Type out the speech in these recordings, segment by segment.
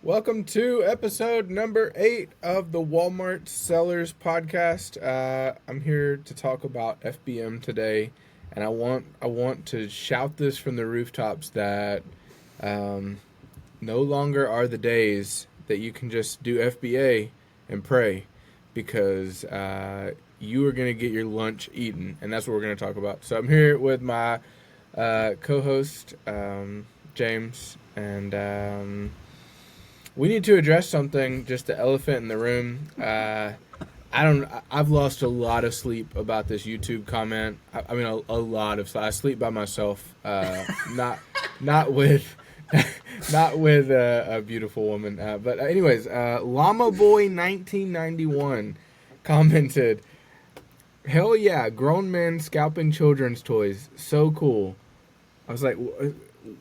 Welcome to episode number 8 of the Walmart Sellers Podcast. I'm here to talk about FBM today, and I want to shout this from the rooftops that no longer are the days that you can just do FBA and pray, because you are going to get your lunch eaten, and that's what we're going to talk about. So I'm here with my co-host James, and we need to address something, just the elephant in the room. I've lost a lot of sleep about this YouTube comment. I mean, a lot of sleep. I sleep by myself, not with not with a beautiful woman. But anyways, Llama Boy 1991 commented, "Hell yeah, grown men scalping children's toys. So cool." I was like,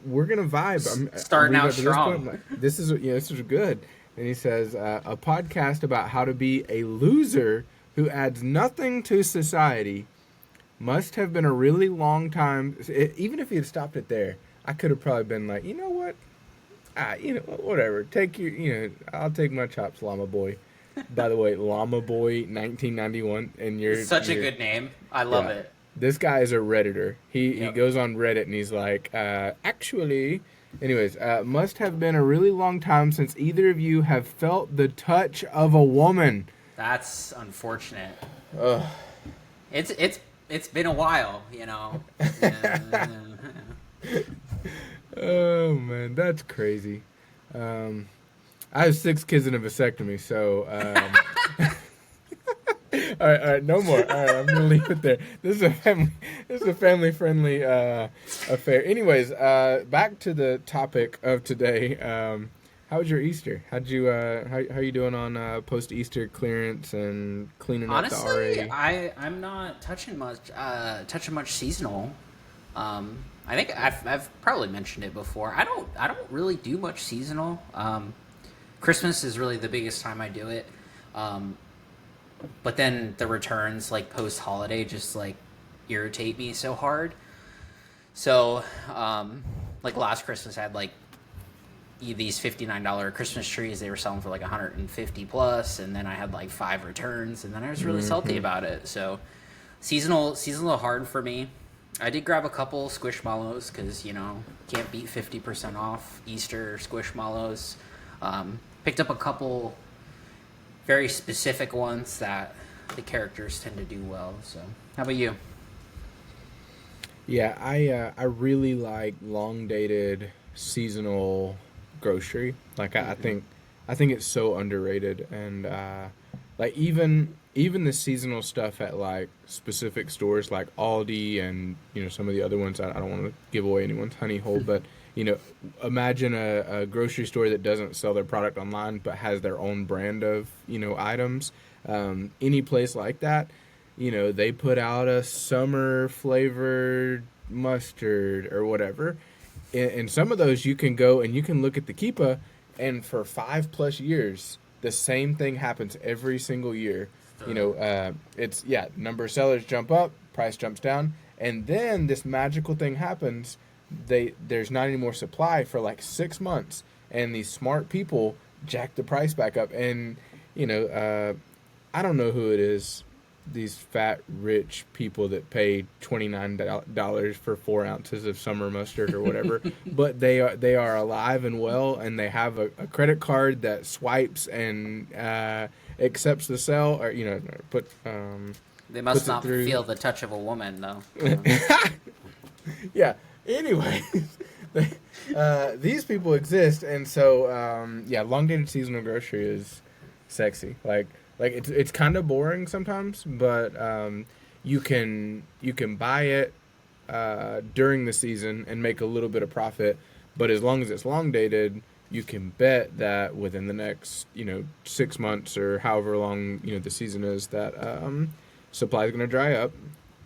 we're gonna vibe. Starting out strong. This is good. And he says, a podcast about how to be a loser who adds nothing to society must have been a really long time. Even if he had stopped it there, I could have probably been like, you know what? Whatever. I'll take my chops, Llama Boy. By the way, Llama Boy 1991, and It's such a good name. I love it. This guy is a Redditor. He goes on Reddit and he's like, actually, anyways, must have been a really long time since either of you have felt the touch of a woman. That's unfortunate. Ugh. It's been a while, you know. Oh man, that's crazy. I have 6 kids and a vasectomy, so all right, no more. All right, I'm gonna leave it there. This is a family friendly affair. Anyways, back to the topic of today. How was your Easter? How are you doing on post Easter clearance and cleaning Honestly, up the RA? I'm not touching much seasonal. I think I've probably mentioned it before. I don't really do much seasonal. Christmas is really the biggest time I do it. But then the returns, like, post-holiday, just, like, irritate me so hard. So, like, last Christmas, I had, like, these $59 Christmas trees. They were selling for, like, $150 plus, and then I had, like, 5 returns, and then I was really salty about it. So, seasonal hard for me. I did grab a couple Squishmallows, because, can't beat 50% off Easter Squishmallows. Picked up a couple very specific ones that the characters tend to do well. So, how about you? Yeah, I really like long dated seasonal grocery. Like I think it's so underrated, and like even the seasonal stuff at like specific stores like Aldi and some of the other ones. I don't want to give away anyone's honey hole, but imagine a grocery store that doesn't sell their product online but has their own brand of, items. Any place like that, they put out a summer flavored mustard or whatever. And some of those you can go and you can look at the Keepa, and for 5+ years, the same thing happens every single year. Number of sellers jump up, price jumps down, and then this magical thing happens. There's not any more supply for like 6 months, and these smart people jack the price back up. And I don't know who it is, these fat rich people that pay $29 for 4 ounces of summer mustard or whatever, but they are alive and well, and they have a credit card that swipes and accepts the sell, or they must not feel the touch of a woman, though. Yeah. Anyways, these people exist, and so long dated seasonal grocery is sexy. Like it's kind of boring sometimes, but you can buy it during the season and make a little bit of profit. But as long as it's long dated, you can bet that within the next 6 months or however long the season is, that supply is going to dry up.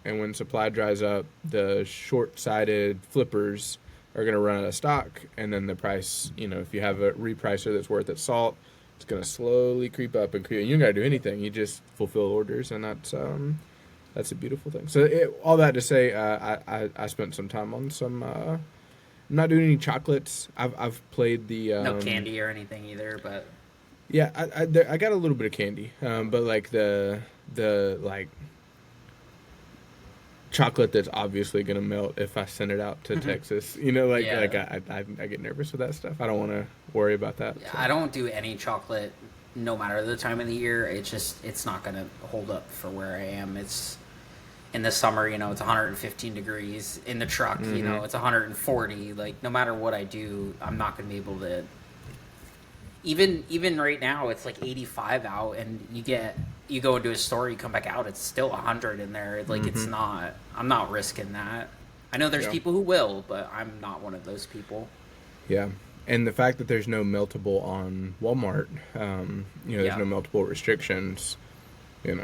And when supply dries up, the short-sighted flippers are going to run out of stock, and then the price, if you have a repricer that's worth its salt, it's going to slowly creep up and creep. You don't got to do anything; you just fulfill orders, and that's a beautiful thing. So all that to say, I spent some time on some I'm not doing any chocolates. I've played the No candy or anything either, but yeah. I got a little bit of candy, but like the like chocolate that's obviously gonna melt if I send it out to Texas. You know, like yeah. I get nervous with that stuff. I don't want to worry about that. Yeah, So. I don't do any chocolate no matter the time of the year. It's not going to hold up for where I am. It's in the summer, it's 115 degrees. In the truck, it's 140. Like no matter what I do, I'm not going to be able to. Even right now, it's like 85 out, and you go into a store, you come back out, it's still 100 in there. Like it's not. I'm not risking that. I know there's Yeah. people who will, but I'm not one of those people. Yeah. And the fact that there's no meltable on Walmart, there's Yeah. no meltable restrictions. You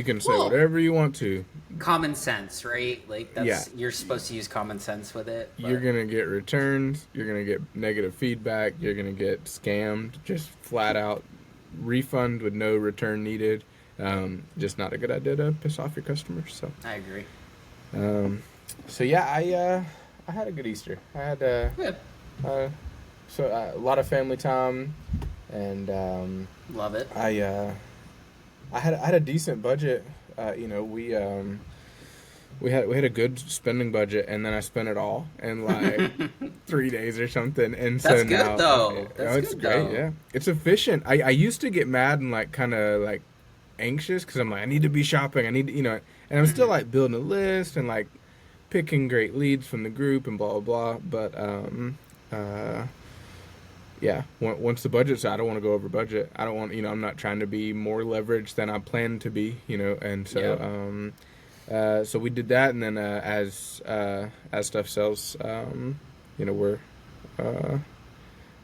can say Well, whatever you want to. common sense, right? Like Yeah. you're supposed to use common sense with it. But You're gonna get returns. You're gonna get negative feedback. You're gonna get scammed. Just flat out refund with no return needed. Just not a good idea to piss off your customers. So, I agree. so yeah, I had a good Easter. I had Good. a lot of family time, and Love it. I had a decent budget. We had a good spending budget, and then I spent it all in like 3 days or something. And so That's good, now, though. That's it's good, great. though. Yeah, it's efficient. I used to get mad and like kind of like anxious because I'm like I need to be shopping. I need to, and I'm still like building a list and like picking great leads from the group and blah blah blah. But yeah, once the budget's out, I don't want to go over budget. I don't want, I'm not trying to be more leveraged than I plan to be, and so, so we did that, and then as stuff sells, we're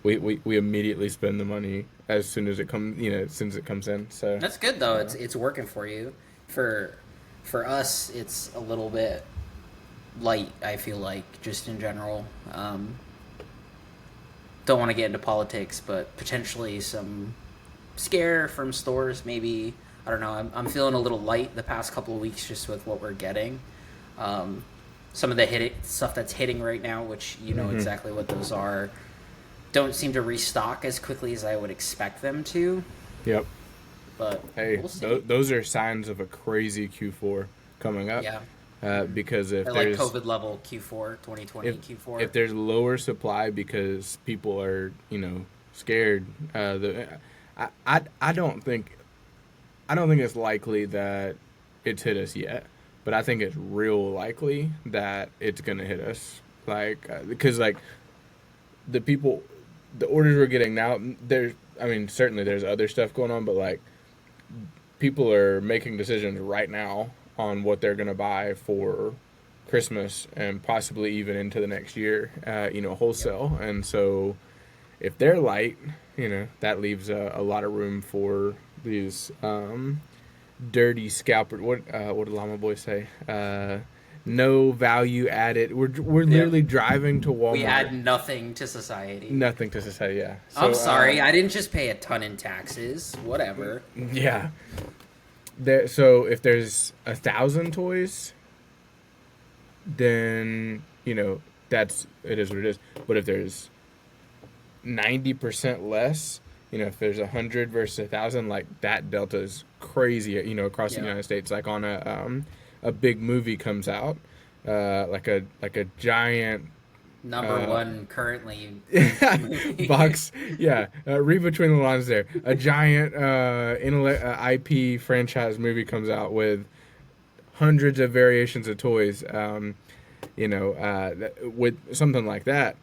we immediately spend the money as soon as it comes, as soon as it comes in. So That's good though. It's working for you. For us, it's a little bit light. I feel like just in general. Don't want to get into politics, but potentially some scare from stores. Maybe I don't know. I'm feeling a little light the past couple of weeks just with what we're getting. Some of the stuff that's hitting right now, which you know exactly what those are, don't seem to restock as quickly as I would expect them to. Yep. But Hey, we'll see. those are signs of a crazy Q4 coming up. Yeah. Because if Or like there's COVID level Q4, 2020 Q4. if there's lower supply because people are scared, I don't think it's likely that it's hit us yet, but I think it's real likely that it's gonna hit us, like because like the orders we're getting now, certainly there's other stuff going on, but like people are making decisions right now on what they're going to buy for Christmas and possibly even into the next year, wholesale. And so if they're light, that leaves a lot of room for these dirty scalper. What did Llama Boy say? No value added. We're literally driving to Walmart. We add nothing to society. Nothing to say, yeah. So, I'm sorry, I didn't just pay a ton in taxes. Whatever. Yeah. So if there's 1,000 toys, then it is what it is. But if there's 90% less, if there's 100 versus 1,000, like that delta is crazy. Across the United States, like on a big movie comes out, like a giant. Number one currently. Box, yeah. Read between the lines there. A giant IP franchise movie comes out with hundreds of variations of toys. With something like that,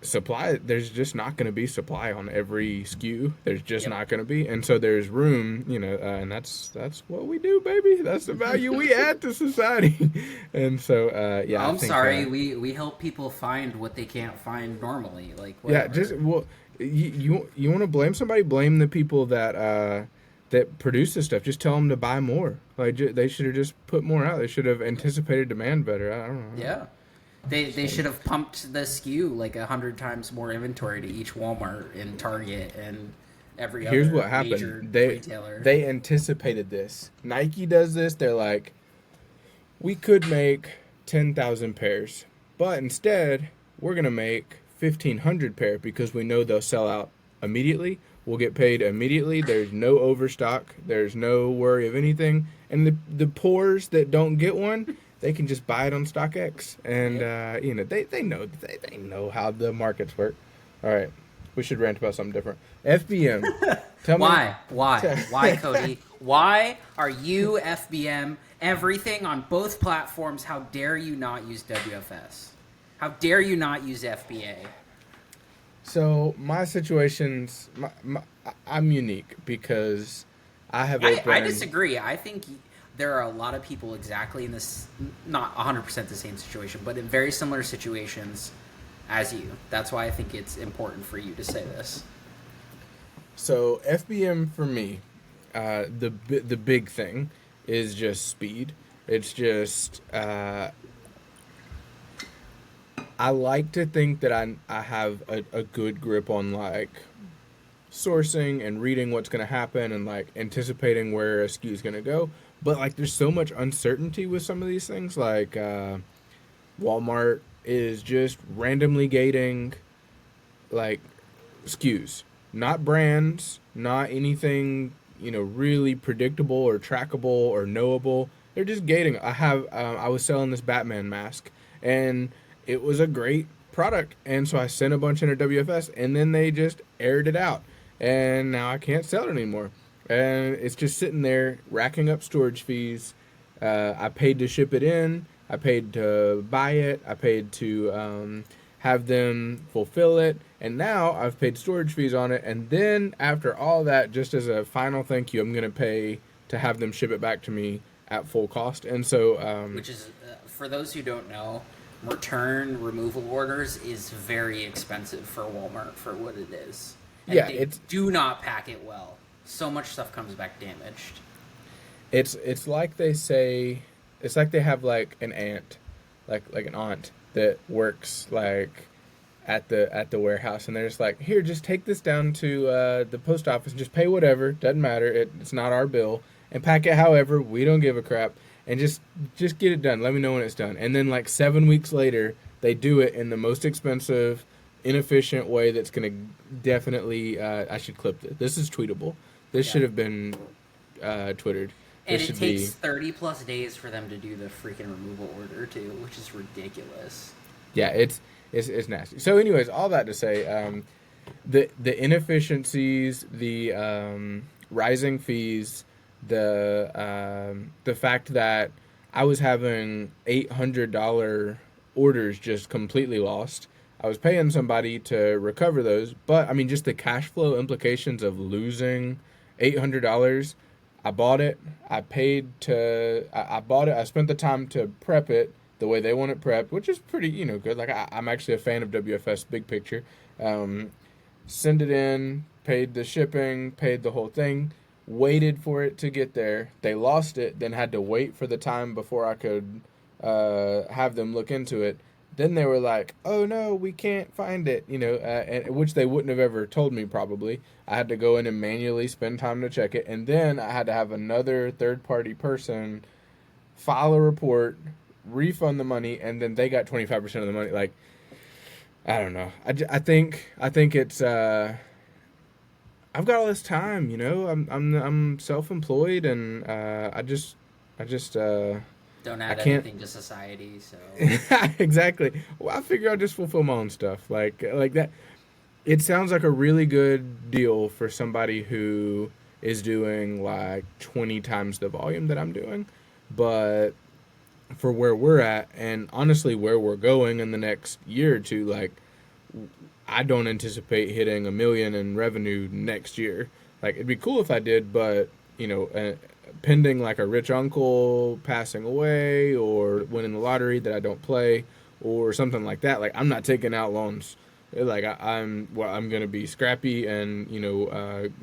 supply, there's just not going to be supply on every SKU. There's just not going to be, and so there's room, and that's what we do, baby. That's the value we add to society. And so, I'm sorry, we help people find what they can't find normally. Like whatever. You want to blame somebody? Blame the people that produce this stuff. Just tell them to buy more. Like they should have just put more out. They should have anticipated demand better. I don't know. Yeah. They should have pumped the SKU like 100 times more inventory to each Walmart and Target and every Here's other what major happened. retailer. They anticipated this. Nike does this. They're like, we could make 10,000 pairs, but instead we're going to make 1,500 pair because we know they'll sell out immediately. We'll get paid immediately. There's no overstock. There's no worry of anything. And the poors that don't get one, they can just buy it on StockX. And, they know how the markets work. All right. We should rant about something different. FBM. Tell Why? me. Why, Cody? Why are you FBM everything on both platforms? How dare you not use WFS? How dare you not use FBA? So my situation's, I'm unique because I have opened. I disagree. I think there are a lot of people exactly in this, not 100% the same situation, but in very similar situations as you. That's why I think it's important for you to say this. So FBM for me, the big thing is just speed. It's just I like to think that I have a good grip on like sourcing and reading what's going to happen and like anticipating where a SKU is going to go. But like there's so much uncertainty with some of these things. Like Walmart is just randomly gating like SKUs, not brands, not anything really predictable or trackable or knowable. They're just gating. I was selling this Batman mask and it was a great product, and so I sent a bunch into WFS, and then they just aired it out, and now I can't sell it anymore, and it's just sitting there racking up storage fees. I paid to ship it in, I paid to buy it, I paid to have them fulfill it, and now I've paid storage fees on it, and then after all that, just as a final thank you, I'm going to pay to have them ship it back to me at full cost, and so which is for those who don't know, return removal orders is very expensive for Walmart for what it is. And they do not pack it well. So much stuff comes back damaged. It's like they say, it's like they have like an aunt, like an aunt that works like at the warehouse, and they're just like, here, just take this down to the post office and just pay whatever, doesn't matter, it's not our bill, and pack it however, we don't give a crap. And just get it done. Let me know when it's done. And then like 7 weeks later, they do it in the most expensive, inefficient way that's going to definitely... I should clip this. This is tweetable. This should have been twittered. And it takes 30-plus days for them to do the freaking removal order, too, which is ridiculous. Yeah, it's nasty. So anyways, all that to say, the inefficiencies, the rising fees... The fact that I was having $800 orders just completely lost. I was paying somebody to recover those, but I mean just the cash flow implications of losing $800. I bought it. I bought it. I spent the time to prep it the way they want it prepped, which is pretty good. Like I'm actually a fan of WFS big picture. Send it in, paid the shipping, paid the whole thing. Waited for it to get there. They lost it, then had to wait for the time before I could have them look into it. Then they were like, oh no, we can't find it, and, which they wouldn't have ever told me probably. I had to go in and manually spend time to check it, and then I had to have another third-party person file a report, refund the money, and then they got 25% of the money. Like, I don't know. I think it's... I've got all this time, I'm self-employed, and I just don't add anything to society. So exactly. Well, I figure I'll just fulfill my own stuff, like that. It sounds like a really good deal for somebody who is doing like 20 times the volume that I'm doing, but for where we're at, and honestly where we're going in the next year or two, like. I don't anticipate hitting $1 million in revenue next year. Like, it'd be cool if I did, but, pending like a rich uncle passing away or winning the lottery that I don't play or something like that, like, I'm not taking out loans. Like, I'm going to be scrappy and,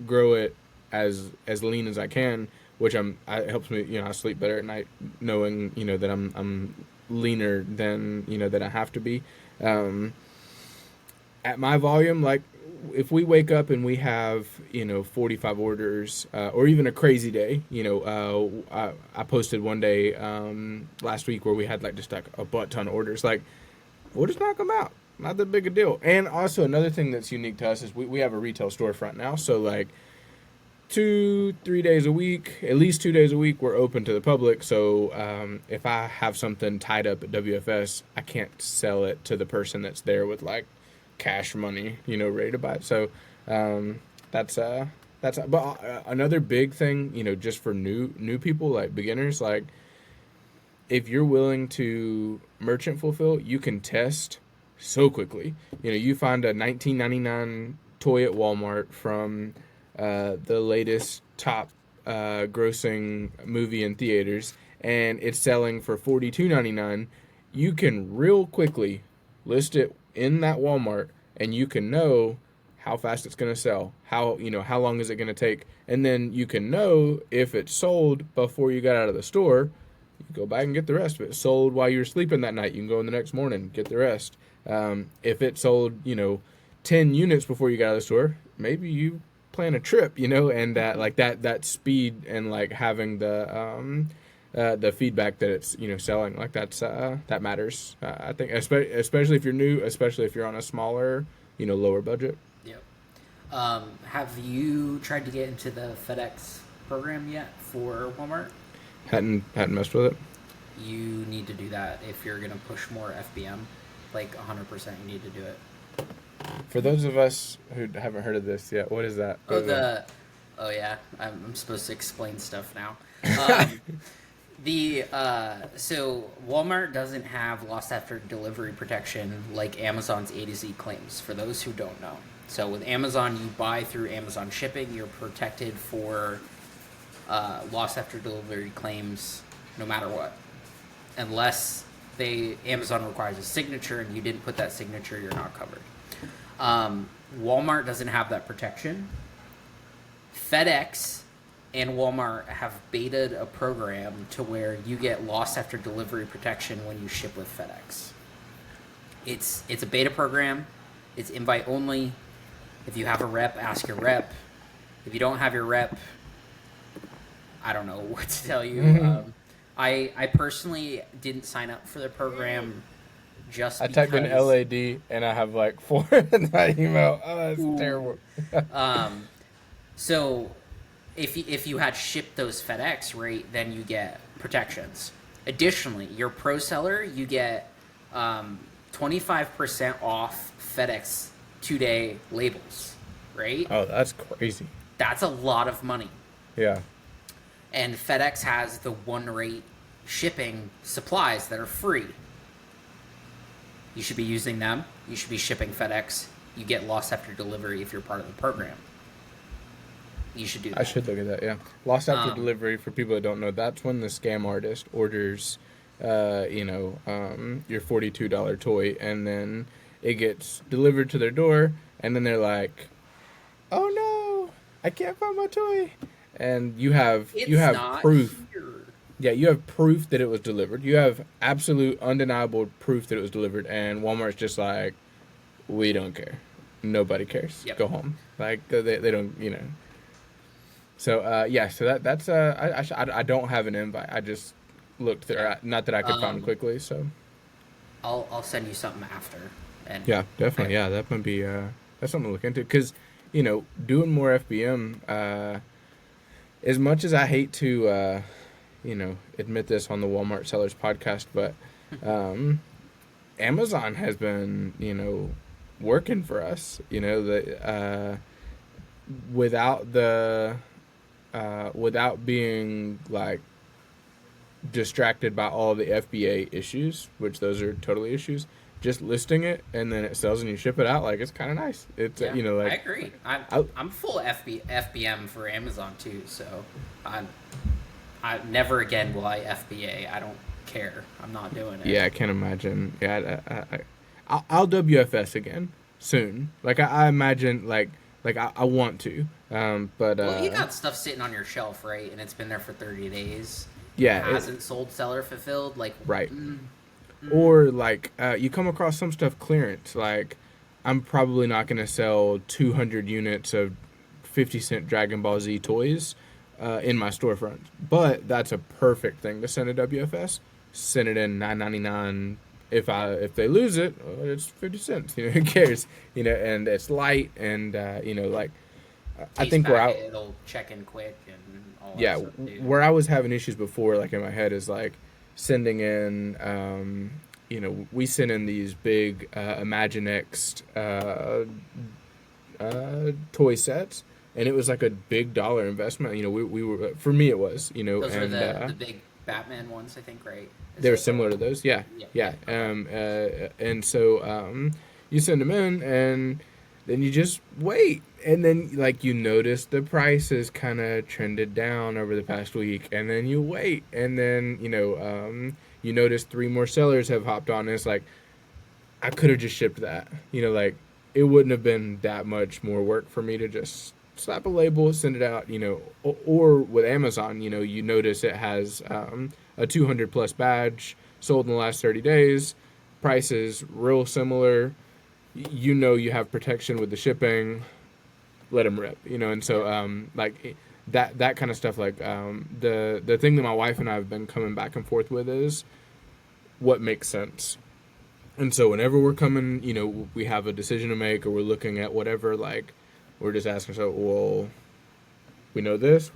grow it as lean as I can, which it helps me, I sleep better at night knowing, that I'm leaner than, that I have to be. At my volume, like if we wake up and we have 45 orders or even a crazy day, I posted one day last week where we had like just like a butt ton of orders. Like we'll just knock them out. not that big a deal. And also another thing that's unique to us is we have a retail storefront now. So like 2-3 days a week, at least 2 days a week, we're open to the public. So if I have something tied up at WFS, I can't sell it to the person that's there with like cash money, ready to buy it. So that's but another big thing, just for new people, like beginners, like if you're willing to merchant fulfill, you can test so quickly. You find a 19.99 toy at Walmart from the latest top grossing movie in theaters, and it's selling for $42.99. You can real quickly list it in that Walmart, and you can know how fast it's going to sell, how long is it going to take, and then you can know if it's sold before you got out of the store. You go back and get the rest of it. Sold while you were sleeping that night, you can go in the next morning, get the rest. If it sold 10 units before you got out of the store, maybe you plan a trip, and that speed and like having the feedback that it's selling, like that matters. I think especially if you're new, especially if you're on a smaller lower budget. Yep. Have you tried to get into the FedEx program yet for Walmart? Hadn't messed with it. You need to do that if you're gonna push more FBM. Like 100%, you need to do it. For those of us who haven't heard of this yet, what is that? Oh yeah, I'm supposed to explain stuff now. So Walmart doesn't have loss after delivery protection like Amazon's A to Z claims. For those who don't know, so with Amazon, you buy through Amazon shipping, you're protected for loss after delivery claims no matter what, unless Amazon requires a signature and you didn't put that signature, you're not covered. Walmart doesn't have that protection. FedEx and Walmart have betaed a program to where you get loss after delivery protection when you ship with FedEx. It's a beta program. It's invite only. If you have a rep, ask your rep. If you don't have your rep, I don't know what to tell you. Mm-hmm. I personally didn't sign up for the program just I because... typed in LAD and I have like 4 in my email. Oh, that's terrible. So if you had shipped those FedEx, right, then you get protections. Additionally, your pro seller, you get 25% off FedEx 2-day labels, right? Oh, that's crazy. That's a lot of money. Yeah. And FedEx has the one rate shipping supplies that are free. You should be using them. You should be shipping FedEx. You get loss after delivery if you're part of the program. You should do that. I should look at that, yeah. Loss after delivery, for people that don't know, that's when the scam artist orders, your $42 toy, and then it gets delivered to their door, and then they're like, oh no, I can't find my toy. And you have proof. Here. Yeah, you have proof that it was delivered. You have absolute undeniable proof that it was delivered, and Walmart's just like, we don't care. Nobody cares. Yep. Go home. Like they don't, So so that's I don't have an invite. I just looked there. Not that I could find quickly. So I'll send you something after. And yeah, definitely. Yeah, that might be that's something to look into, because doing more FBM. As much as I hate to admit this on the Walmart Sellers podcast, but Amazon has been working for us. Without being like distracted by all the FBA issues, which those are totally issues. Just listing it and then it sells and you ship it out, like it's kind of nice. It's I agree. I'm full FBM for Amazon too, so I never again will I FBA. I don't care. I'm not doing it. Yeah, I can't imagine. Yeah, I'll WFS again soon. Like I imagine, like I want to. But well, you got stuff sitting on your shelf, right? And it's been there for 30 days. Yeah, it hasn't sold, seller fulfilled. Like right. Or like you come across some stuff clearance. Like I'm probably not going to sell 200 units of 50-cent Dragon Ball Z toys in my storefront, but that's a perfect thing to send to WFS. Send it in $9.99 if they lose it, well, it's 50 cents. Who cares? And it's light, and like I Case think packet, it'll check in quick and all that yeah, stuff too. where I was having issues before, like in my head, is like sending in, we send in these big Imaginext toy sets, and it was like a big dollar investment. We were, for me it was, Those are and the big Batman ones, I think, right? Is they're that the similar one? to those. Yeah, Yeah, yeah. yeah. Okay. And so you send them in, and then you just wait, and then like you notice the prices kind of trended down over the past week, and then you wait, and then you notice three more sellers have hopped on, and it's like I could have just shipped that. Like it wouldn't have been that much more work for me to just slap a label, send it out. Or with Amazon, you notice it has a 200 plus badge sold in the last 30 days. Prices real similar. You have protection with the shipping. Let them rip. And so Yeah. like that kind of stuff. Like the thing that my wife and I have been coming back and forth with is what makes sense. And so whenever we're coming, we have a decision to make, or we're looking at whatever, like we're just asking ourselves, well, we know this,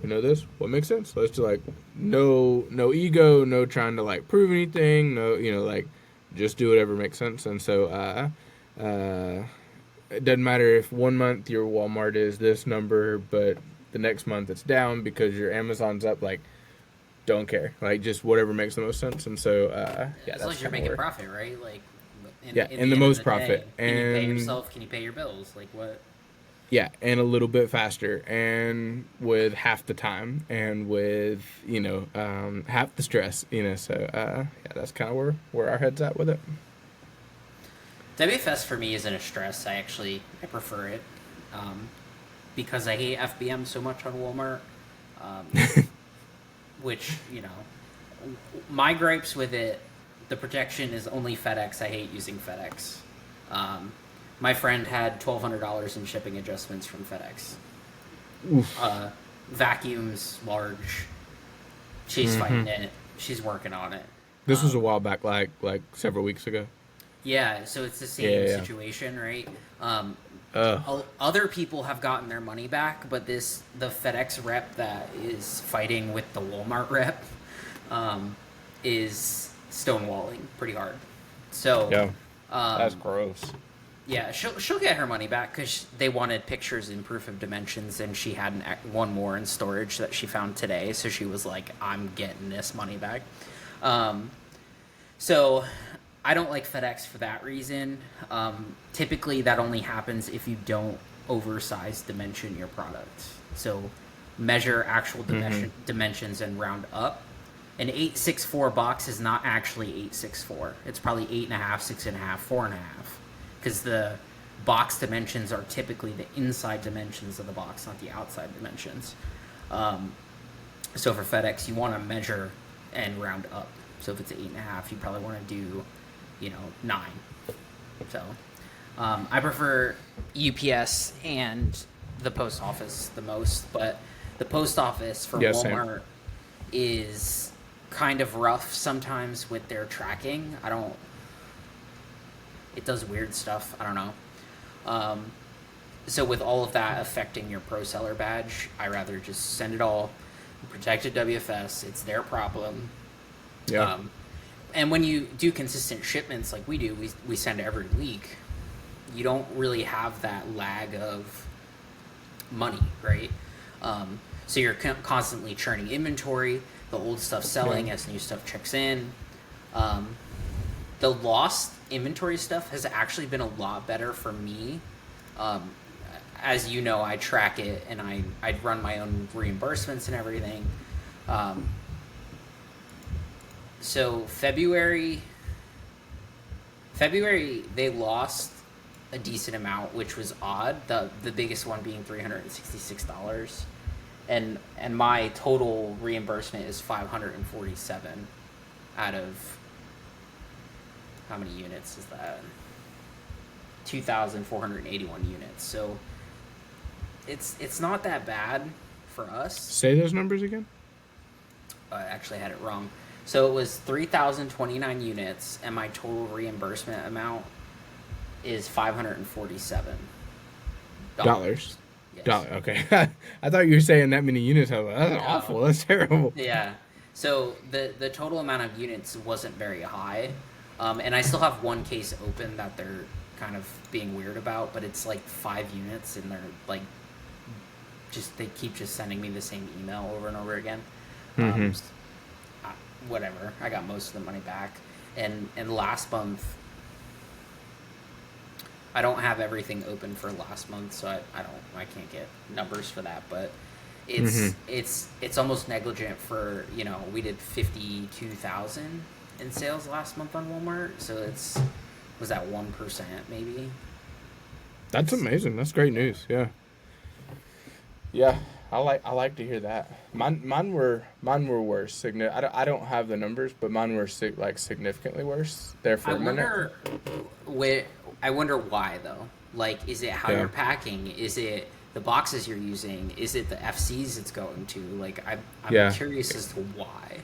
what makes sense? Let's do like no ego, no trying to like prove anything, no, like just do whatever makes sense. And so it doesn't matter if 1 month your Walmart is this number, but the next month it's down because your Amazon's up. Like, don't care, like just whatever makes the most sense. And so yeah, As long that's as you're kind of making where. profit, right? Like, Yeah, in and the the end of most the day, profit, can you pay and yourself? Can you pay your bills? Like what? yeah, and a little bit faster, and with half the time, and with half the stress. So yeah, that's kind of where our heads at with it. WFS for me isn't a stress. I prefer it, um, because I hate FBM so much on Walmart. Um, which my gripes with it, the protection is only FedEx. I hate using FedEx. Um, my friend had $1,200 in shipping adjustments from FedEx. Oof. Vacuums large. She's fighting Hmm. it. She's working on it. This was a Um, while back, like several weeks ago. yeah, so it's the Yeah, same yeah. situation, right? Um, Ugh. other people have gotten their money back, but the FedEx rep that is fighting with the Walmart rep um, is stonewalling pretty hard. So Yeah, that's um, gross. yeah, she'll get her money back because they wanted pictures in proof of dimensions, and she had one more in storage that she found today. So she was like, "I'm getting this money back." Um, so I don't like FedEx for that reason. Typically, that only happens if you don't oversize dimension your product. So measure actual dimensions and round up. An 864 box is not actually 864. It's probably 8.5, 6.5, 4.5, because the box dimensions are typically the inside dimensions of the box, not the outside dimensions. Um, so for FedEx, you want to measure and round up. So if it's 8.5, you probably want to do, 9. So I prefer UPS and the post office the most, but the post office for Yeah, same. Walmart is kind of rough sometimes with their tracking. It does weird stuff. I don't know. Um, so with all of that affecting your pro seller badge, I rather just send it all protected WFS. It's their problem. Yeah. And when you do consistent shipments like we do, we send every week. You don't really have that lag of money, right? So you're constantly churning inventory. The old stuff selling Yeah. as new stuff checks in. The lost inventory stuff has actually been a lot better for me. Um, as you know, I track it and I run my own reimbursements and everything. So February they lost a decent amount, which was odd. The biggest one being $366, and my total reimbursement is 547 out of how many units is that? 2,481 units. So it's not that bad for us. Say those numbers again. I actually had it wrong. So it was 3,029 units, and my total reimbursement amount is $547. Dollars. Yes. Dollar. Okay. I thought you were saying that many units. I was like, that's No. awful. That's terrible. Yeah. So the total amount of units wasn't very high, and I still have one case open that they're kind of being weird about, but it's like 5 units, and they're like just they keep just sending me the same email over and over again. Mm-hmm. Um, I, Whatever. I got most of the money back, and last month I don't have everything open for last month, so I can't get numbers for that, but Mm-hmm. it's almost negligent for we did 52,000 in sales last month on Walmart, so it's was that 1% maybe. That's It's amazing. That's great Yeah. news. Yeah. Yeah. I like to hear that. Mine were worse. I don't have the numbers, but mine were significantly worse there I for a minute. wonder where I wonder why though. Like, is it how Yeah. you're packing? Is it the boxes you're using? Is it the FCs it's going to? Like, I'm Yeah. curious as to why.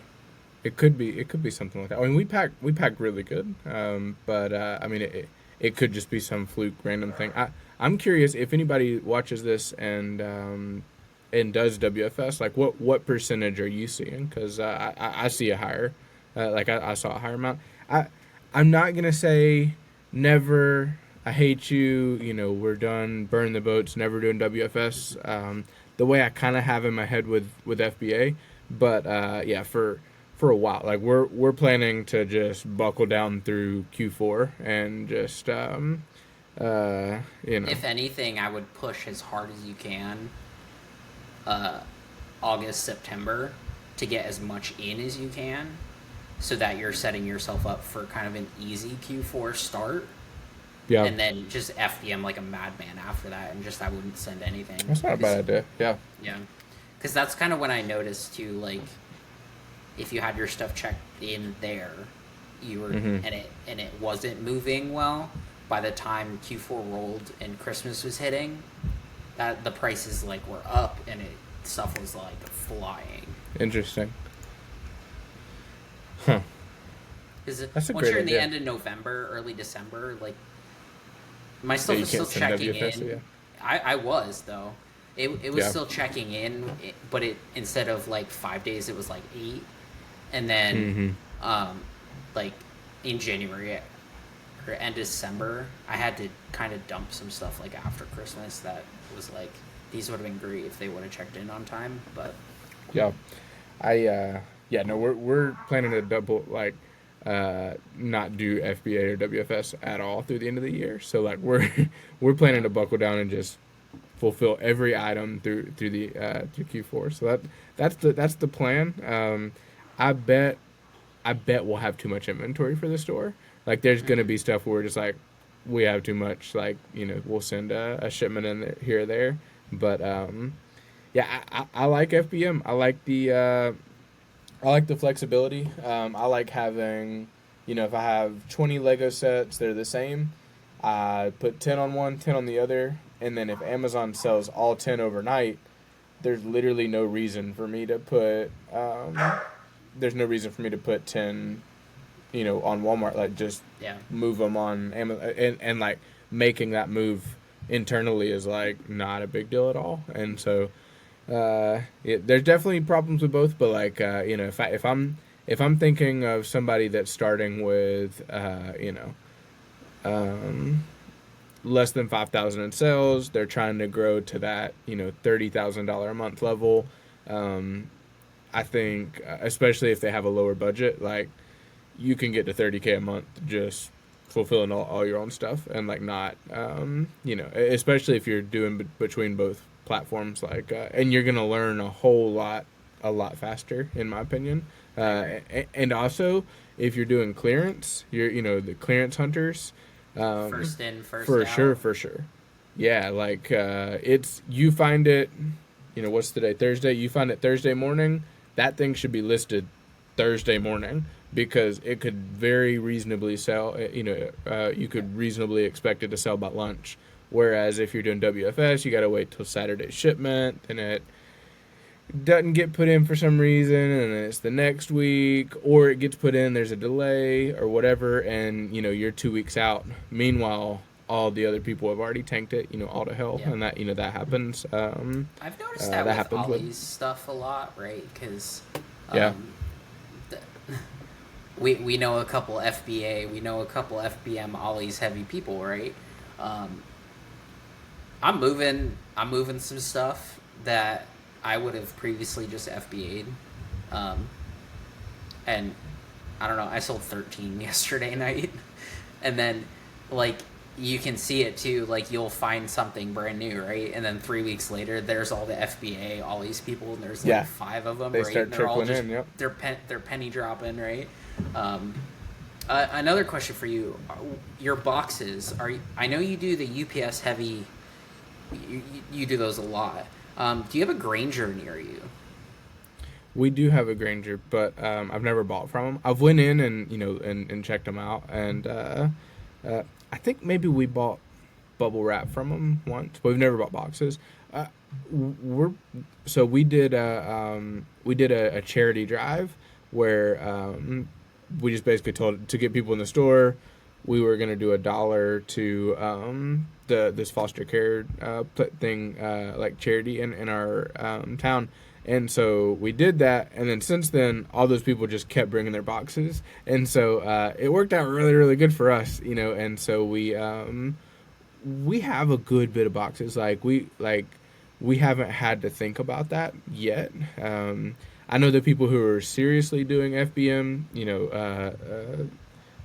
It could be something like that. I mean, we pack really good. But I mean, it could just be some fluke random thing. I'm curious if anybody watches this and does WFS. Like, what percentage are you seeing? Because I see a higher, I saw a higher amount. I'm not gonna say never. I hate you. We're done. Burn the boats. Never doing WFS. The way I kind of have in my head with FBA, but yeah, for a while. Like we're planning to just buckle down through Q4 and just uh you know If anything, I would push as hard as you can, uh, August, September, to get as much in as you can, so that you're setting yourself up for kind of an easy Q4 start, yeah, and then just FDM like a madman after that, and just I wouldn't send anything. that's not a 'Cause- bad idea. Yeah. yeah, because that's kind of when I noticed too. Like, if you had your stuff checked in there, you were Hmm. and it wasn't moving well. By the time Q4 rolled and Christmas was hitting, that the prices like were up and stuff was like flying. Interesting. Huh. Because That's a once great you're in the idea. end of November, early December, like my Yeah, stuff you is still can't send checking WFS. in. Yeah. I was though. It was Yeah. still checking in, but it instead of like 5 days, it was like 8, and then Hmm. um, like in January or end December, I had to kind of dump some stuff like after Christmas that was like these would have been great if they would have checked in on time, but Yeah. Yeah, no, we're planning to double not do FBA or WFS at all through the end of the year. So like we're planning yeah, to buckle down and just fulfill every item through Q4. So that's the plan. I bet we'll have too much inventory for the store. Like there's gonna hmm be stuff where we're just like we have too much. Like we'll send a shipment in there, here or there. But yeah, I like FBM. I like the flexibility. I like having, if I have 20 Lego sets, they're the same. I put 10 on one, 10 on the other, and then if Amazon sells all 10 overnight, there's literally no reason for me to put. There's no reason for me to put 10, on Walmart. Like just yeah. move them on Amazon, and like making that move internally is like not a big deal at all. And so there's definitely problems with both, but like if I'm thinking of somebody that's starting with um, less than 5,000 in sales, they're trying to grow to that $30,000 a month level. Um, I think especially if they have a lower budget, like you can get to 30K a month just fulfilling all your own stuff and like not especially if you're doing between both platforms and you're gonna learn a lot faster in my opinion. I agree. And also if you're doing clearance, the clearance hunters, First in, first for sure, out. for sure. Yeah, like it's you find it. What's today? Thursday. You find it Thursday morning. That thing should be listed Thursday morning because it could very reasonably sell. You could reasonably expect it to sell by lunch. Whereas if you're doing WFS, you got to wait till Saturday shipment, and doesn't get put in for some reason, and then it's the next week, or it gets put in, there's a delay or whatever, and you're 2 weeks out. Meanwhile, all the other people have already tanked it, all to hell, Yeah. and that happens. I've noticed that That with happens with Ollie's stuff a lot, right? Because yeah, um, th- we know a couple FBA, we know a couple FBM Ollie's heavy people, right? Um, I'm moving some stuff that I would have previously just FBA'd, um, and I don't know. I sold 13 yesterday night, and then like you can see it too. Like you'll find something brand new, right? And then 3 weeks later, there's all the FBA, all these people, and there's like yeah, five of them, they right? start And they're all trickling just in. Yep. they're penny dropping, right? Um, another question for you: your boxes are? I know you do the UPS heavy. You do those a lot. Do you have a Granger near you? We do have a Granger, but I've never bought from them. I've went in and and checked them out, and I think maybe we bought bubble wrap from them once, but we've never bought boxes. Uh, we're so we did a charity drive where we just basically told to get people in the store. We were gonna do $1 to this foster care thing like charity in our town. And so we did that, and then since then, all those people just kept bringing their boxes, and so it worked out really, really good for us, And so we have a good bit of boxes. We haven't had to think about that yet. I know the people who are seriously doing FBM,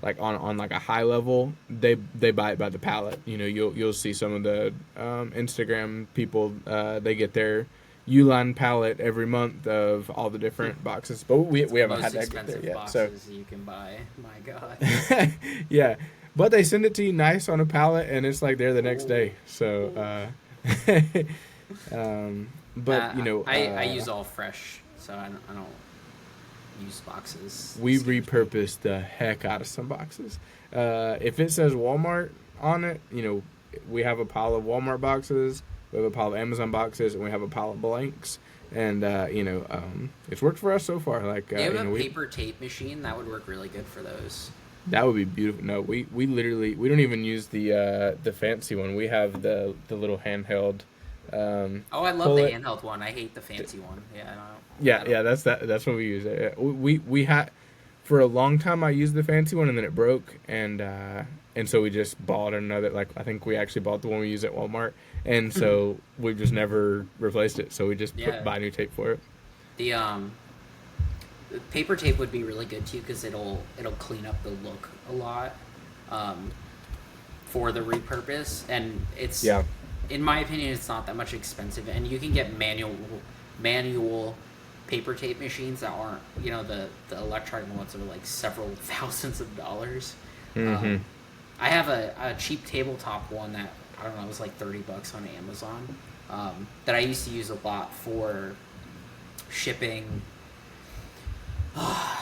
like on like a high level, they buy it by the pallet. You'll see some of the Instagram people, they get their Uline pallet every month of all the different boxes, but we haven't had that get there yet. So Boxes you can buy. My God. yeah, but they send it to you nice on a pallet, and it's like there the next day. So, but I use all fresh, so I don't use boxes. we repurpose the heck out of some boxes. If it says Walmart on it, we have a pile of Walmart boxes, we have a pile of Amazon boxes, and we have a pile of blanks. And it's worked for us so far. Like Do you have a paper tape machine that would work really good for those? that would be beautiful. No, we literally we don't even use the fancy one. We have the little handheld. Oh, I love the handheld one. I hate the fancy one. Yeah, Yeah, that's what we use. We had for a long time. I used the fancy one, and then it broke, and so we just bought another. Like I think we actually bought the one we use at Walmart, and so we've just never replaced it. So we just buy new tape for it. The paper tape would be really good too because it'll clean up the look a lot for the repurpose, and it's in my opinion it's not that much expensive, and you can get manual paper tape machines that aren't the electronic ones that are like several thousands of dollars. Mm-hmm. I have a cheap tabletop one that I don't know, it was like $30 on Amazon that I used to use a lot for shipping.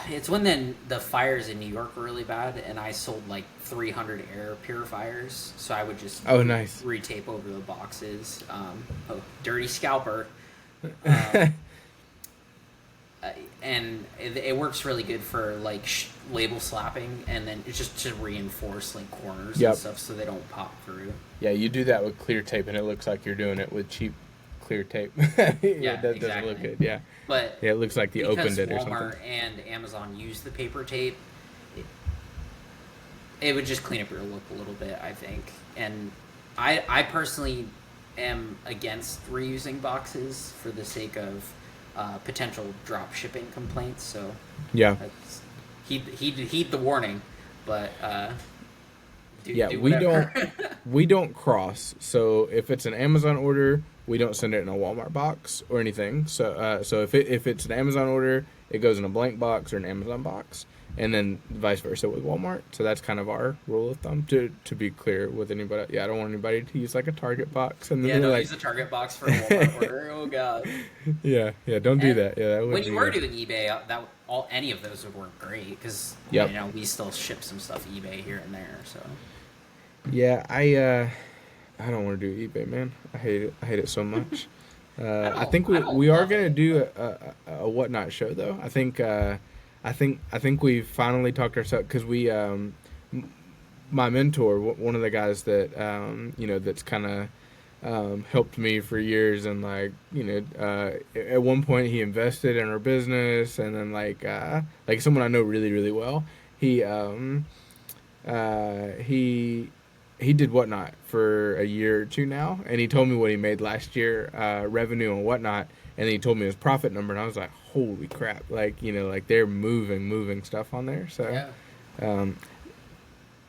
It's when the fires in New York were really bad, and I sold like 300 air purifiers, so I would just nice retape over the boxes. Dirty scalper. And it works really good for like label slapping, and then it's just to reinforce like corners and stuff so they don't pop through. Yeah, you do that with clear tape, and it looks like you're doing it with cheap clear tape. Yeah, that exactly. doesn't look good. Yeah, but it looks like you opened it or something. Walmart and Amazon use the paper tape. It would just clean up your look a little bit, I think. And I personally am against reusing boxes for the sake of potential drop shipping complaints. So yeah, heed the warning, but we don't cross. So if it's an Amazon order, we don't send it in a Walmart box or anything. So if it's an Amazon order, it goes in a blank box or an Amazon box, and then vice versa with Walmart. So that's kind of our rule of thumb. To be clear with anybody, I don't want anybody to use like a Target box. And then don't use a Target box for a Walmart order. Oh god. Yeah, don't do that. Yeah, that would when you were doing eBay, any of those would work great because we still ship some stuff eBay here and there. So yeah, I don't want to do eBay, man. I hate it so much. I think I we don't are love gonna it, do but a whatnot show though. I think we finally talked ourselves because my mentor, one of the guys that that's kind of helped me for years, and at one point he invested in our business, and then like someone I know really really well, he uh, he he did whatnot for a year or two now, and he told me what he made last year, revenue and whatnot, and then he told me his profit number, and I was like, holy crap! Like they're moving stuff on there. So yeah. um,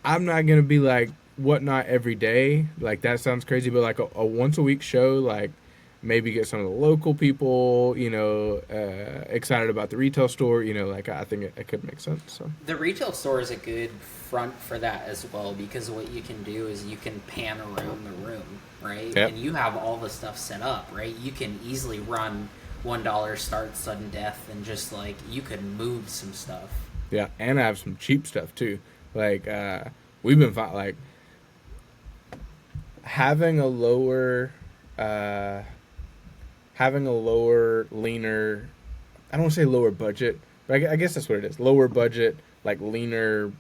I'm not gonna be like whatnot every day. Like that sounds crazy, but like a once a week show, like maybe get some of the local people, excited about the retail store. Like I think it could make sense. So The retail store is a good front for that as well because what you can do is you can pan around the room, right? yep, And you have all the stuff set up, right? You can easily run $1 start sudden death and just like you can move some stuff. yeah, and I have some cheap stuff too. Like we've been like having a lower, uh, leaner. I don't want to say lower budget, but I guess that's what it is. Lower budget, like leaner,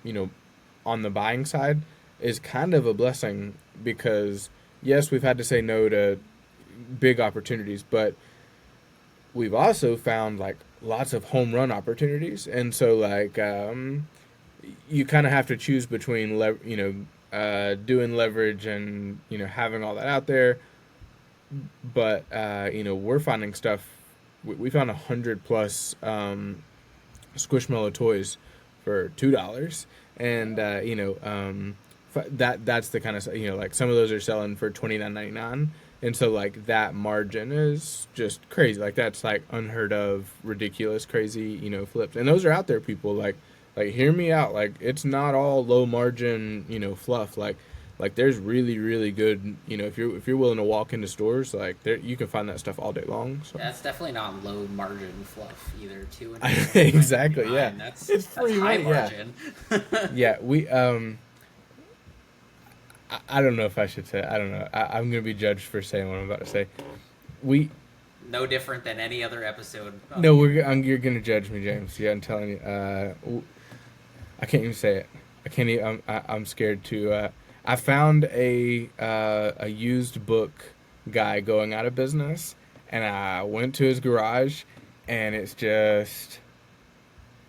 you know, on the buying side is kind of a blessing because yes, we've had to say no to big opportunities, but we've also found like lots of home run opportunities, and so you kind of have to choose between doing leverage and having all that out there, but we're finding stuff. We found 100 plus Squishmallow toys for $2, and that's the kind of like some of those are selling for 29.99, and so like that margin is just crazy. Like that's like unheard of, ridiculous, crazy, flips, and those are out there. People like hear me out. Like it's not all low margin, fluff. Like there's really really good, if you're willing to walk into stores, like there you can find that stuff all day long. So That's definitely not low margin fluff either. Two and exactly, yeah, it's That's free high money, yeah. margin. Yeah, I don't know if I should say. I don't know. I'm gonna be judged for saying what I'm about to say. We No different than any other episode. no, you're gonna judge me, James. Yeah, I'm telling you. I can't even say it. I can't. Even, I'm scared to. I found a used book guy going out of business, and I went to his garage, and it's just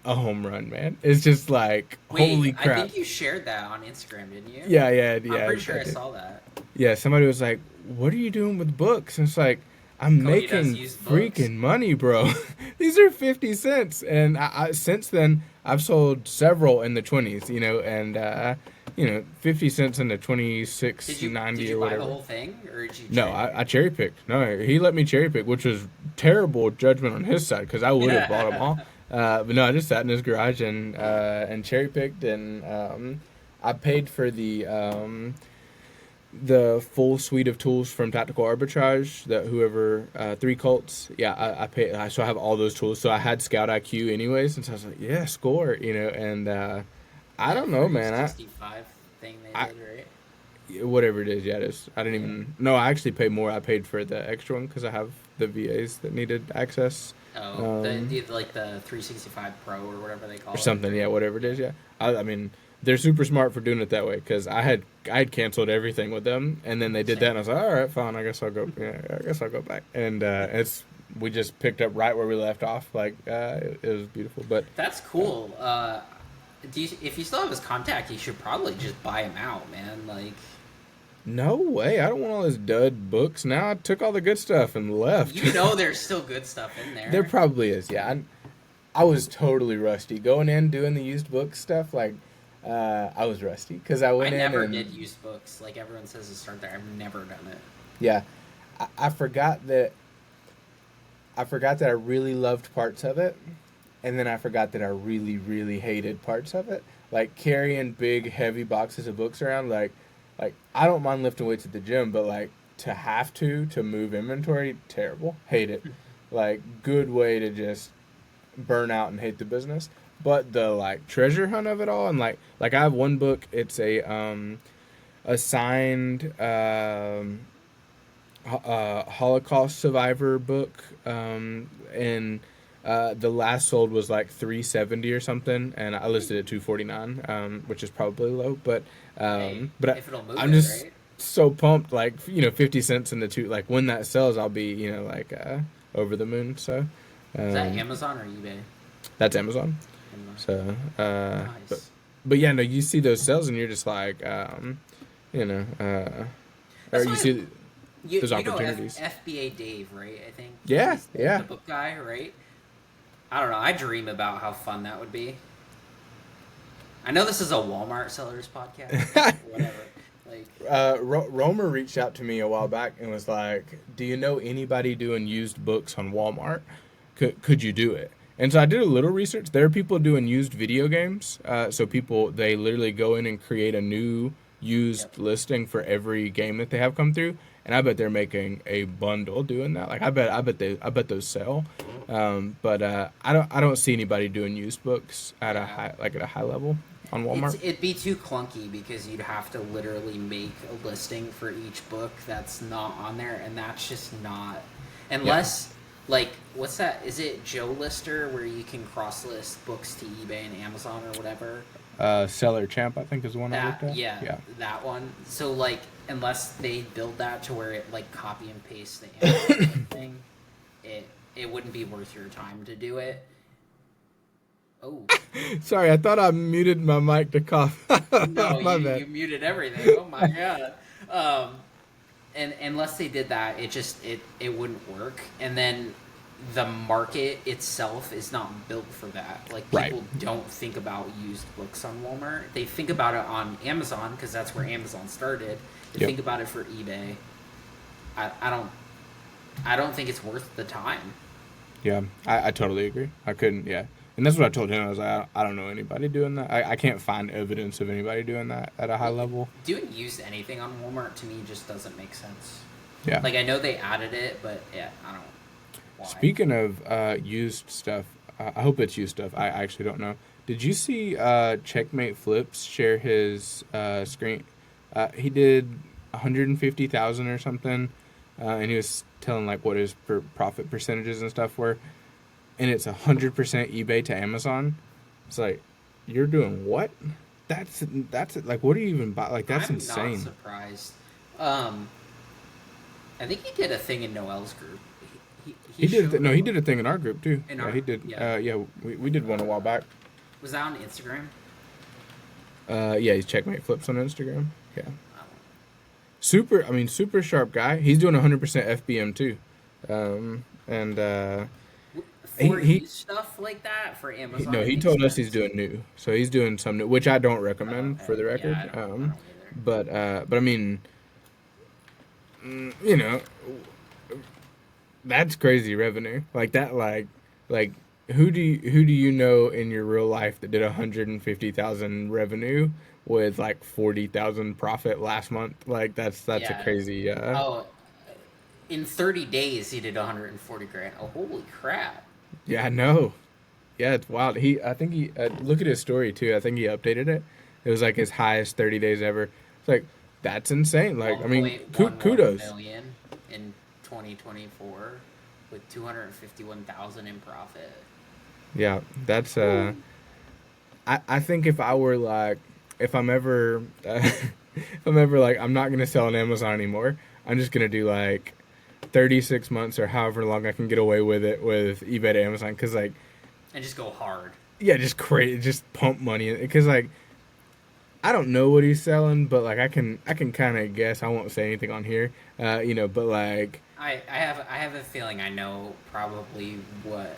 a home run, man. It's just like Wait, holy I crap. think you shared that on Instagram, didn't you? I'm Yeah. pretty sure I Did. saw that. Yeah, somebody was like, "What are you doing with books?" And it's like, "I'm Cody does making use books. freaking money, bro. These are 50 cents." And since then, I've sold several in the 20s, and 50 cents in the Did 26.90 you or buy the whatever. whole thing or did you No, cherry pick? I cherry picked. No, he let me cherry pick, which was terrible judgment on his side because I would have bought them all. But no, I just sat in his garage and cherry picked, and I paid for the full suite of tools from Tactical Arbitrage. That whoever 3 Colts, yeah, I paid. So I have all those tools. So I had Scout IQ anyways, and so I was like, yeah, score, and I That don't know, man. 365 thing they I did, right? whatever it is, yeah, it is. I didn't Yeah. even. No, I actually paid more. I paid for the extra one because I have the VAs that needed access, Oh, um, like the 365 Pro or whatever they call or it. something. Yeah, whatever it Yeah. is. Yeah, I mean, they're super smart for doing it that way because I had canceled everything with them, and then they did that, Same. and I was like, all right, fine. I guess I'll go. Yeah, I guess I'll go back. And it's we just picked up right where we left off. Like it was beautiful, but That's uh, cool. If you still have his contact, you should probably just buy him out, man. Like, no way. I don't want all this dud books now. I took all the good stuff and left. you know there's still good stuff in There there. probably is. Yeah, I was totally rusty going in doing the used book stuff. Like, I was rusty because I I went in never did and use books. Like everyone says to start there. I've never done it. yeah, I forgot that I really loved parts of it, and then I forgot that I really really hated parts of it. Like carrying big heavy boxes of books around. Like I don't mind lifting weights at the gym, but like to have to move inventory, terrible. Hate it. Like good way to just burn out and hate the business. But the like treasure hunt of it all, and like I have one book. It's a signed Holocaust survivor book, and the last sold was like 370 or something, and I listed it 249, which is probably low, Hey, but if it'll move I'm it, just right? so pumped, like 50 cents in the two, like when that sells, I'll be like over the moon. So Is that um, Amazon or eBay? that's Amazon. Amazon. So but Nice. yeah, no, you see those sales and you're just like you know, or That's you why see those you know opportunities. FBA Dave, right? I think Yeah, he's the yeah. book guy, right? I don't know. I dream about how fun that would be. I know this is a Walmart sellers podcast, but whatever. Like, Romer reached out to me a while back and was like, "Do you know anybody doing used books on Walmart? Could you do it?" And so I did a little research. There are people doing used video games. So people they literally go in and create a new yep. used listing for every game that they have come through, and I bet they're making a bundle doing that. Like I bet those sell. But I don't see anybody doing used books at a Yeah. high at a high level on Walmart. It'd be too clunky because you'd have to literally make a listing for each book that's not on there, and that's just not Yeah. unless like what's that? Is it Joe Lister where you can cross list books to eBay and Amazon or whatever? Seller Champ, I think, is the one I looked That at. yeah, Yeah. that one. So like unless they build that to where it like copy and paste the Amazon thing, it wouldn't be worth your time to do it. Oh. Sorry, I thought I muted my mic to cough. No, My you bad. muted everything. Oh my god. And unless they did that, it wouldn't work. And then the market itself is not built for that. Like Right. people don't think about used books on Walmart. They think about it on Amazon because that's where Amazon started. They Yep. think about it for eBay. I don't think it's worth the time. Yeah, I totally agree. I couldn't. Yeah, and that's what I told him. I was like, I don't know anybody doing that. I can't find evidence of anybody doing that at a high Well, level. doing used anything on Walmart to me just doesn't make sense. Yeah. Like I know they added it, but yeah, I don't. Why? Speaking of used stuff, I hope it's used stuff. I actually don't know. Did you see Checkmate Flips share his screen? He did 150,000 or something, and he was telling like what his profit percentages and stuff were, and it's 100% eBay to Amazon. It's like, you're doing what? That's like, what do you even buy? Like, that's I'm not insane. surprised. I think he did a thing in Noel's group. He did showed no, he did a thing in our group too. in Yeah, our he did. yeah. Yeah, we did one a while back. Was that on Instagram? Yeah, he's Checkmate Flips on Instagram. Yeah. I Super, I mean, super sharp guy. He's doing 100% FBM too. And For he used stuff like that for Amazon, no, it he makes told us he's sense. doing new. So he's doing some new, which I don't recommend for Okay, the yeah, record. I don't either. But I mean, you know, that's crazy revenue. Like that, like who do you know in your real life that did 150,000 revenue with like 40,000 profit last month? Like that's a Yeah. crazy. Oh, in 30 days he did 140 grand. Oh, holy crap! Yeah, I know. Yeah, it's wild. I think he look at his story too. I think he updated it. It was like his highest 30 days ever. It's like that's insane. Like I mean, 1.11 kudos. million in 2024 with 251,000 in profit. Yeah, that's Ooh. I think if I were like if I'm ever if I'm ever like I'm not gonna sell on Amazon anymore. I'm just gonna do like 36 months or however long I can get away with it with eBay to Amazon because like And just go hard. yeah, just create just pump money because like I don't know what he's selling, but like I can kind of guess. I won't say anything on here, but like I have a feeling I know probably what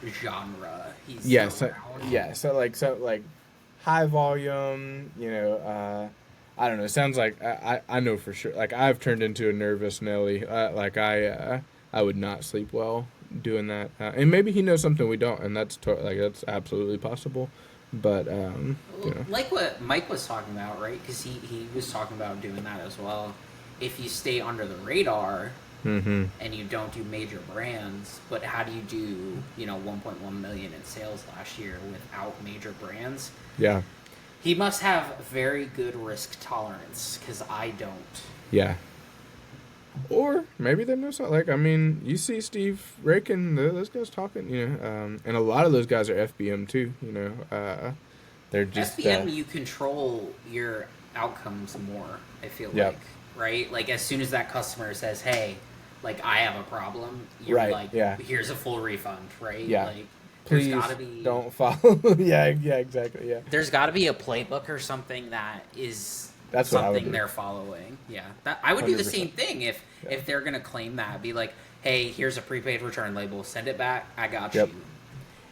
genre he's yeah, so around. yeah, so like high volume, I don't know. It sounds like I know for sure. Like I've turned into a nervous Nelly. Like I would not sleep well doing that. And maybe he knows something we don't, and that's absolutely possible. But Like what Mike was talking about, right? Because he was talking about doing that as well. If you stay under the radar hmm and you don't do major brands, but how do you do 1.1 million in sales last year without major brands? yeah, He must have very good risk tolerance because I don't. yeah. Or maybe they know something. Like, I mean, you see Steve Rakin, those guys talking, and a lot of those guys are FBM too, they're just, FBM, you control your outcomes more, I feel yep, like, right? Like, as soon as that customer says, hey, like, I have a problem, you're right, like, yeah, here's a full refund, right? yeah. Like, there's got Please to be don't follow. Yeah, yeah, exactly, yeah. there's got to be a playbook or something that is That's what I would something do. they're following. Yeah, that I would do the same 100%. thing Yeah. if they're gonna claim that. Be like, hey, here's a prepaid return label. Send it back. I got Yep. you.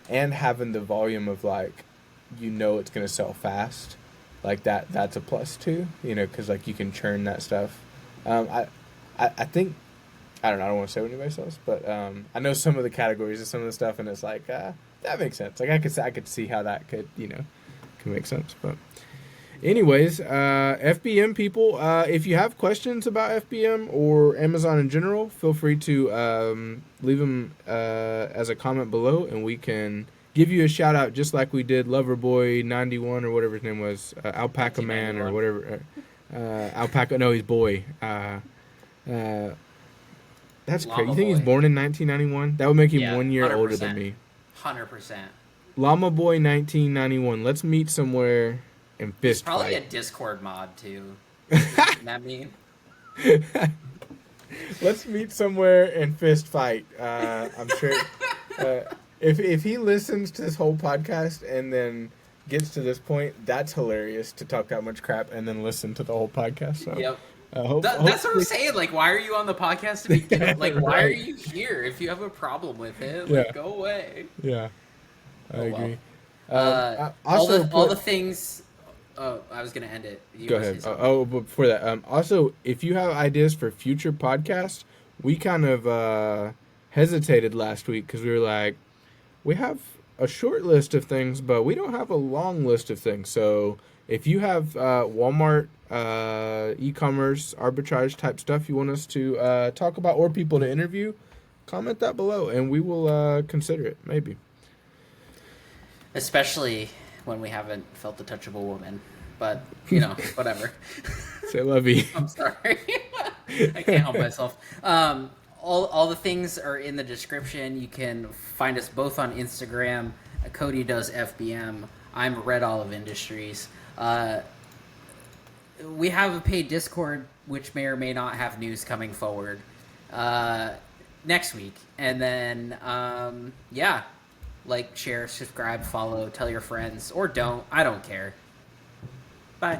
And having the volume of like, it's gonna sell fast, like that's a plus too, because like you can churn that stuff. I think I don't know. I don't want to say what anybody sells, but I know some of the categories of some of the stuff, and it's like that makes sense. Like I could see how that could make sense. But anyways, FBM people, if you have questions about FBM or Amazon in general, feel free to leave them as a comment below, and we can give you a shout out just like we did Loverboy91 or whatever his name was, Alpaca Man or 1991. whatever. Alpaca, no, he's Boy. Uh, that's crazy. Llama You think he's Boy. born in 1991? That would make him Yeah, 1 year older than 100%. me. 100%. Llama Boy 1991. Let's meet somewhere and He's fist probably a fight. Discord mod too. Isn't that mean? Let's meet somewhere and fist fight. I'm sure. Uh, if he listens to this whole podcast and then gets to this point, that's hilarious to talk that much crap and then listen to the whole podcast. So, Yep. That's what I'm hopefully, saying. Like, why are you on the podcast to begin with? Like, why are right? you here? If you have a problem with it, Yeah, like, go away. yeah, I Oh well. agree. I All also the put. things. Oh, I was gonna end it. You Go want to say ahead. something? But before that, also, if you have ideas for future podcasts, we kind of hesitated last week because we were like, we have a short list of things, but we don't have a long list of things. So if you have Walmart e-commerce arbitrage type stuff you want us to talk about or people to interview, comment that below, and we will consider it. Maybe. Especially when we haven't felt the touch of a woman. But whatever. Say lovey. I'm sorry. I can't help myself. All the things are in the description. You can find us both on Instagram. Cody does FBM. I'm Red Olive Industries. We have a paid Discord, which may or may not have news coming forward next week. And then, like, share, subscribe, follow, tell your friends, or don't. I don't care. Bye.